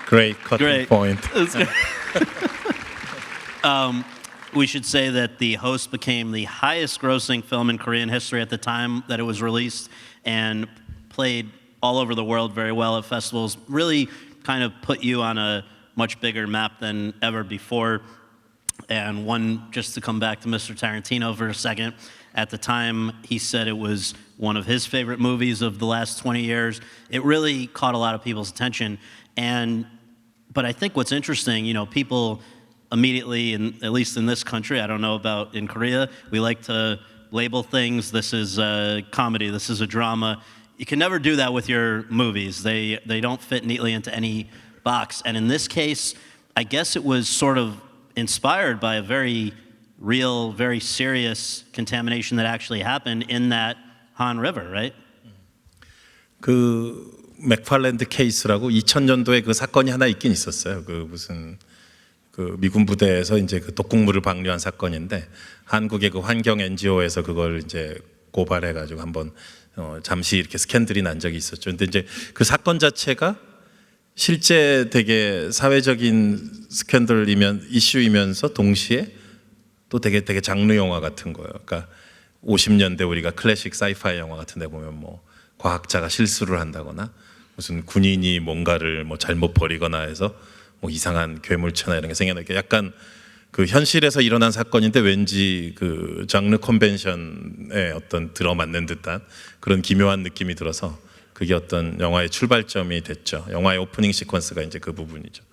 Great cutting point. We should say that The Host became the highest grossing film in Korean history at the time that it was released and played all over the world very well at festivals, really kind of put you on a much bigger map than ever before. And one, just to come back to Mr. Tarantino for a second, at the time he said it was one of his favorite movies of the last 20 years. It really caught a lot of people's attention. But I think what's interesting, you know, people immediately, at least in this country, I don't know about in Korea, we like to label things. This is a comedy, this is a drama. You can never do that with your movies. They don't fit neatly into any box. And in this case, I guess it was sort of inspired by a very real, very serious contamination that actually happened in that Han River, right? 그 맥팔랜드 케이스라고 2000년도에 그 사건이 하나 있긴 있었어요. 그 무슨 그 미군 부대에서 이제 그 독극물을 방류한 사건인데 한국의 그 환경 NGO에서 그걸 이제 고발해가지고 한번 잠시 이렇게 스캔들이 난 적이 있었죠. 근데 이제 그 사건 자체가 실제 되게 사회적인 스캔들이면 이슈이면서 동시에 또 되게 장르 영화 같은 거예요. 그러니까 50년대 우리가 클래식 사이파이 영화 같은 데 보면 뭐 과학자가 실수를 한다거나 무슨 군인이 뭔가를 뭐 잘못 버리거나 해서 뭐 이상한 괴물체나 이런 게 생겨나게 약간 그 현실에서 일어난 사건인데 왠지 그 장르 컨벤션에 어떤 들어맞는 듯한 그런 기묘한 느낌이 들어서 그게 어떤 영화의 출발점이 됐죠. 영화의 오프닝 시퀀스가 이제 그 부분이죠.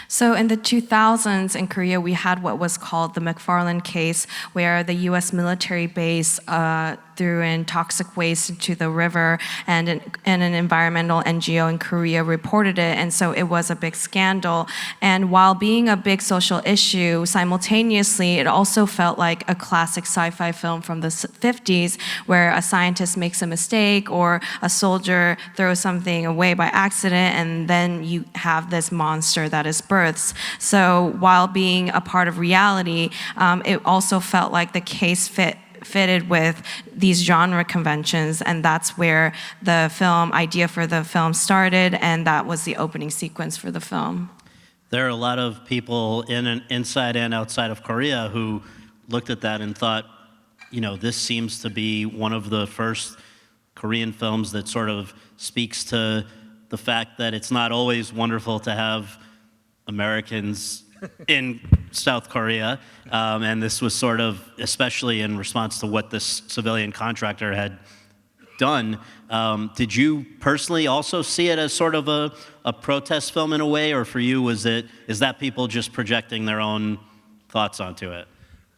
So in the 2000s in Korea, we had what was called the McFarland case, where the U.S. military base threw in toxic waste into the river, and an environmental NGO in Korea reported it, and so it was a big scandal. And while being a big social issue, simultaneously, it also felt like a classic sci-fi film from the 50s, where a scientist makes a mistake or a soldier throws something away by accident, and then you have this monster that is birthed. So while being a part of reality, it also felt like the case fitted with these genre conventions, and that's where the film idea for the film started, and that was the opening sequence for the film. There are a lot of people inside and outside of Korea who looked at that and thought, you know, this seems to be one of the first Korean films that sort of speaks to the fact that it's not always wonderful to have Americans in South Korea, and this was sort of, especially in response to what this civilian contractor had done. Did you personally also see it as sort of a protest film in a way, or for you is that people just projecting their own thoughts onto it?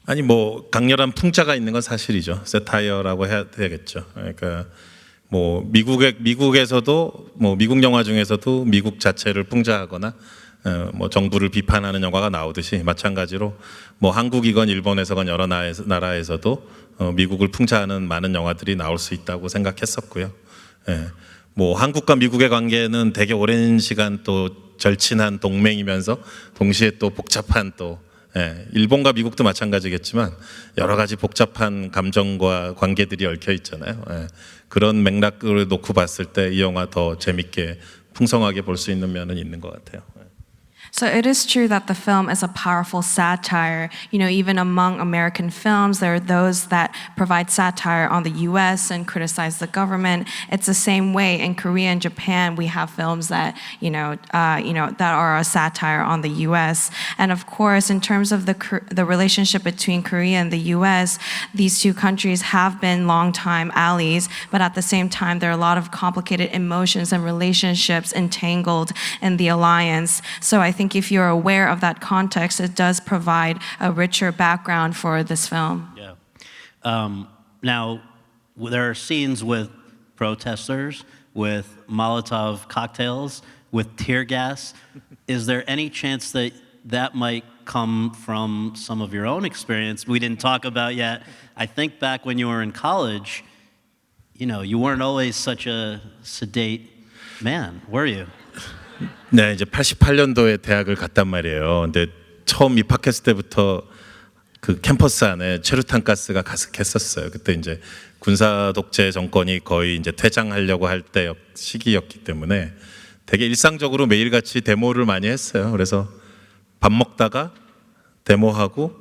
아니 뭐 강렬한 풍자가 있는 건 사실이죠. 세타이어라고 해야겠죠. 그러니까 뭐 미국에서도 뭐 미국 영화 중에서도 미국 자체를 풍자하거나 뭐 정부를 비판하는 영화가 나오듯이 마찬가지로 뭐 한국이건 일본에서건 여러 나라에서도 미국을 풍자하는 많은 영화들이 나올 수 있다고 생각했었고요. 뭐 한국과 미국의 관계는 되게 오랜 시간 또 절친한 동맹이면서 동시에 또 복잡한 또 일본과 미국도 마찬가지겠지만 여러 가지 복잡한 감정과 관계들이 얽혀 있잖아요. 그런 맥락을 놓고 봤을 때 이 영화 더 재밌게 풍성하게 볼 수 있는 면은 있는 것 같아요. So it is true that the film is a powerful satire. You know, even among American films, there are those that provide satire on the U.S. and criticize the government. It's the same way in Korea and Japan. We have films that that are a satire on the U.S. And of course, in terms of the relationship between Korea and the U.S., these two countries have been longtime allies. But at the same time, there are a lot of complicated emotions and relationships entangled in the alliance. So I think if you're aware of that context, it does provide a richer background for this film. Yeah. Now, there are scenes with protesters, with Molotov cocktails, with tear gas. Is there any chance that might come from some of your own experience? We didn't talk about yet. I think back when you were in college, you know, you weren't always such a sedate man, were you? 네, 이제 88년도에 대학을 갔단 말이에요. 근데 처음 입학했을 때부터 그 캠퍼스 안에 최루탄 가스가 가득했었어요. 그때 이제 군사 독재 정권이 거의 이제 퇴장하려고 할 때 시기였기 때문에 되게 일상적으로 매일같이 데모를 많이 했어요. 그래서 밥 먹다가 데모하고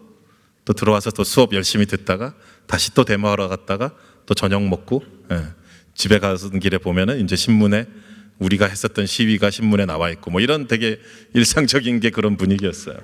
또 들어와서 또 수업 열심히 듣다가 다시 또 데모하러 갔다가 또 저녁 먹고 집에 가는 길에 보면은 이제 신문에 우리가 했었던 시위가 신문에 나와 있고 뭐 이런 되게 일상적인 게 그런 분위기였어요.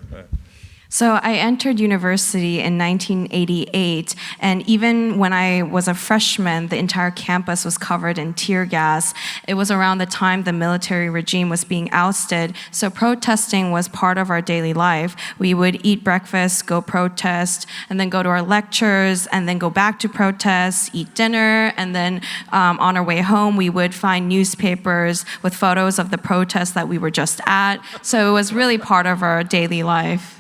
So I entered university in 1988, and even when I was a freshman, the entire campus was covered in tear gas. It was around the time the military regime was being ousted, so protesting was part of our daily life. We would eat breakfast, go protest, and then go to our lectures, and then go back to protest, eat dinner, and then on our way home, we would find newspapers with photos of the protests that we were just at. So it was really part of our daily life.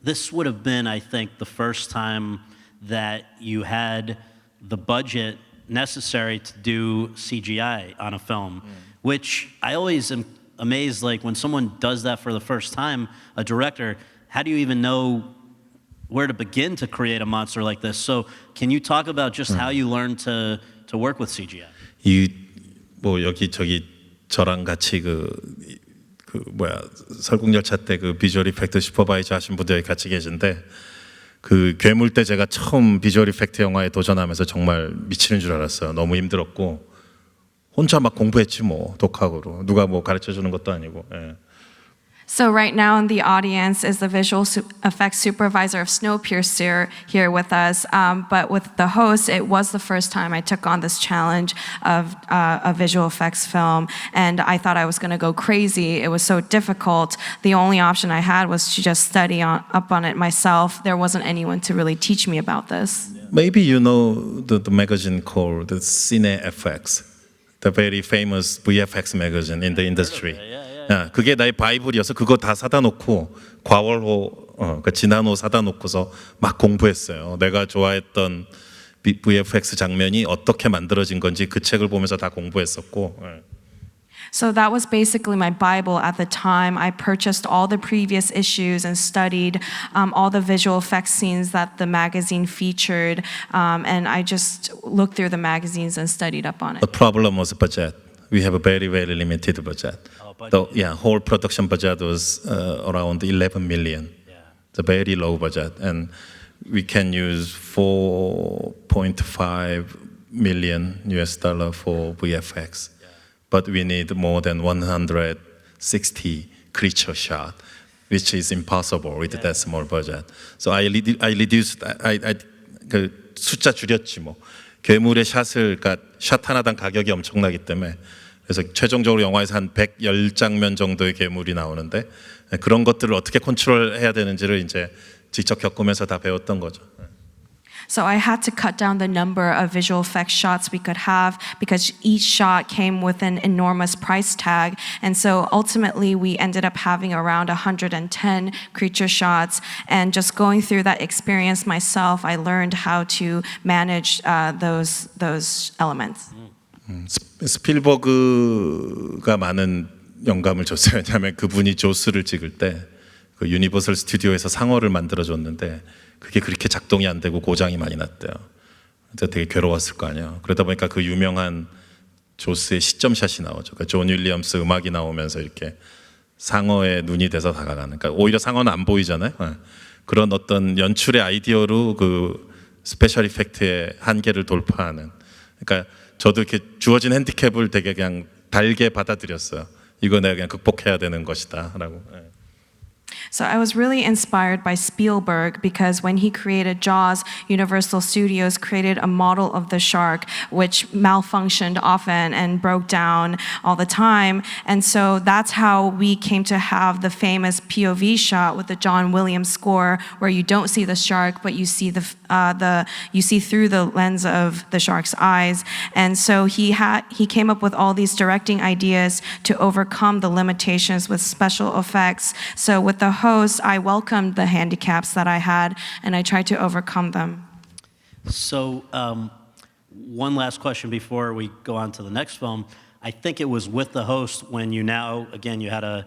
This would have been, I think, the first time that you had the budget necessary to do CGI on a film, which I always am amazed, like when someone does that for the first time, a director, how do you even know where to begin to create a monster like this? So can you talk about just how you learned to work with CGI? 뭐 여기 저기 저랑 같이 설국열차 때 그 비주얼 이펙트 슈퍼바이저 하신 분들이 같이 계신데 그 괴물 때 제가 처음 비주얼 이펙트 영화에 도전하면서 정말 미치는 줄 알았어요. 너무 힘들었고 혼자 막 공부했지 뭐 독학으로 누가 뭐 가르쳐 주는 것도 아니고. So right now in the audience is the visual effects supervisor of Snowpiercer here with us. But with the host, it was the first time I took on this challenge of a visual effects film. And I thought I was going to go crazy. It was so difficult. The only option I had was to just study up on it myself. There wasn't anyone to really teach me about this. Maybe you know the magazine called the CineFX, the very famous VFX magazine in the industry. 그게 나의 바이블이어서 그거 다 사다 놓고 과월호, 진한호 사다 놓고서 막 공부했어요. 내가 좋아했던 VFX 장면이 어떻게 만들어진 건지 그 책을 보면서 다 공부했었고. So that was basically my Bible at the time. I purchased all the previous issues and studied all the visual effects scenes that the magazine featured, and I just looked through the magazines and studied up on it. The problem was budget. We have a very, very limited budget. The whole production budget was around 11 million. It's a very low budget, and we can use 4.5 million US dollar for VFX, but we need more than 160 creature shot, which is impossible with that small budget. So I reduced. 그 숫자 줄였지 뭐. 괴물의 샷을 그러니까 샷 하나당 가격이 엄청나기 때문에. 그래서 최종적으로 영화에서 한 110장면 정도의 괴물이 나오는데 그런 것들을 어떻게 컨트롤해야 되는지를 이제 직접 겪으면서 다 배웠던 거죠. So I had to cut down the number of visual effects shots we could have because each shot came with an enormous price tag. And so ultimately we ended up having around 110 creature shots. And just going through that experience myself, I learned how to manage those elements. 스필버그가 많은 영감을 줬어요. 왜냐하면 그분이 조스를 찍을 때 그 유니버설 스튜디오에서 상어를 만들어줬는데 그게 그렇게 작동이 안 되고 고장이 많이 났대요. 그래서 되게 괴로웠을 거 아니에요. 그러다 보니까 그 유명한 조스의 시점샷이 나오죠. 그러니까 존 윌리엄스 음악이 나오면서 이렇게 상어의 눈이 돼서 다가가는. 그러니까 오히려 상어는 안 보이잖아요. 그런 어떤 연출의 아이디어로 그 스페셜 이펙트의 한계를 돌파하는. 그러니까 저도 이렇게 주어진 핸디캡을 되게 그냥 달게 받아들였어요. 이거 내가 그냥 극복해야 되는 것이다라고. So I was really inspired by Spielberg because when he created Jaws, Universal Studios created a model of the shark which malfunctioned often and broke down all the time. And so that's how we came to have the famous POV shot with the John Williams score where you don't see the shark but you see you see through the lens of the shark's eyes. And so he came up with all these directing ideas to overcome the limitations with special effects. So with the host, I welcomed the handicaps that I had, and I tried to overcome them. So one last question before we go on to the next film. I think it was with the host when you had a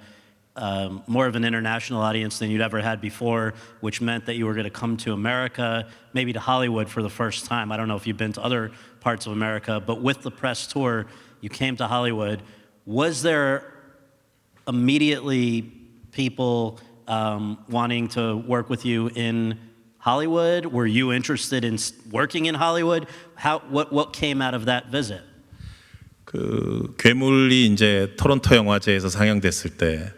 more of an international audience than you'd ever had before, which meant that you were going to come to America, maybe to Hollywood for the first time. I don't know if you've been to other parts of America, but with the press tour, you came to Hollywood. Was there immediately people wanting to work with you in Hollywood? Were you interested in working in Hollywood? What came out of that visit? 그 괴물이 이제 토론토 영화제에서 상영됐을 때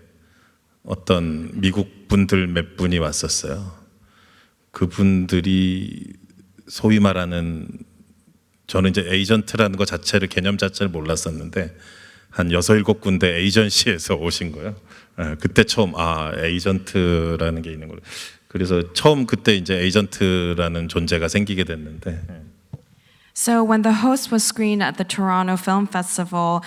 어떤 미국 분들 몇 분이 왔었어요. 그분들이 소위 말하는 저는 이제 에이전트라는 것 자체를 개념 자체를 몰랐었는데 한 6, 7군데 에이전시에서 오신 거예요. 그때 처음 에이전트라는 게 있는 걸. 그래서 처음 그때 이제 에이전트라는 존재가 생기게 됐는데. So when the host was screened at the Toronto Film Festival,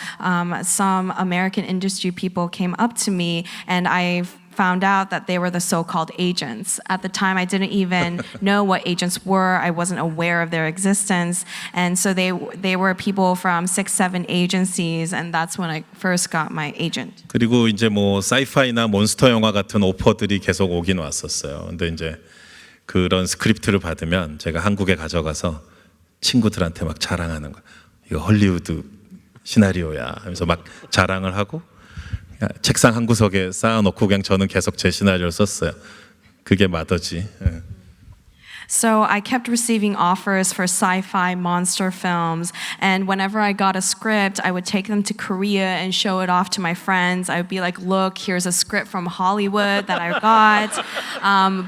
some American industry people came up to me, and I found out that they were the so-called agents. At the time, I didn't even know what agents were. I wasn't aware of their existence, and so they were people from 6, 7 agencies, and that's when I first got my agent. 그리고 이제 뭐 사이파이나 몬스터 영화 같은 오퍼들이 계속 오긴 왔었어요. 근데 이제 그런 스크립트를 받으면 제가 한국에 가져가서 친구들한테 막 자랑하는 거야. 이거 헐리우드 시나리오야 하면서 막 자랑을 하고 책상 한 구석에 쌓아놓고 그냥 저는 계속 제 시나리오를 썼어요. 그게 마더지. So I kept receiving offers for sci-fi monster films, and whenever I got a script, I would take them to Korea and show it off to my friends. I would be like, look, here's a script from Hollywood that I got.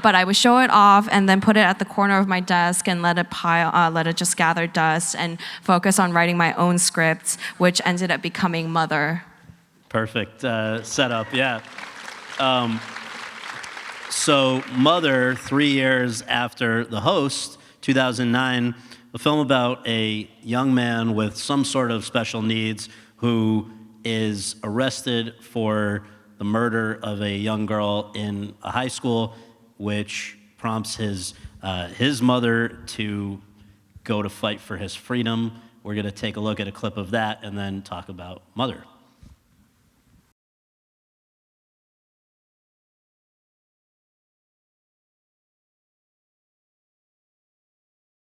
But I would show it off and then put it at the corner of my desk and let it just gather dust and focus on writing my own scripts, which ended up becoming Mother. Perfect setup, yeah. So Mother, 3 years after The Host, 2009, a film about a young man with some sort of special needs who is arrested for the murder of a young girl in a high school, which prompts his mother to go to fight for his freedom. We're going to take a look at a clip of that and then talk about Mother.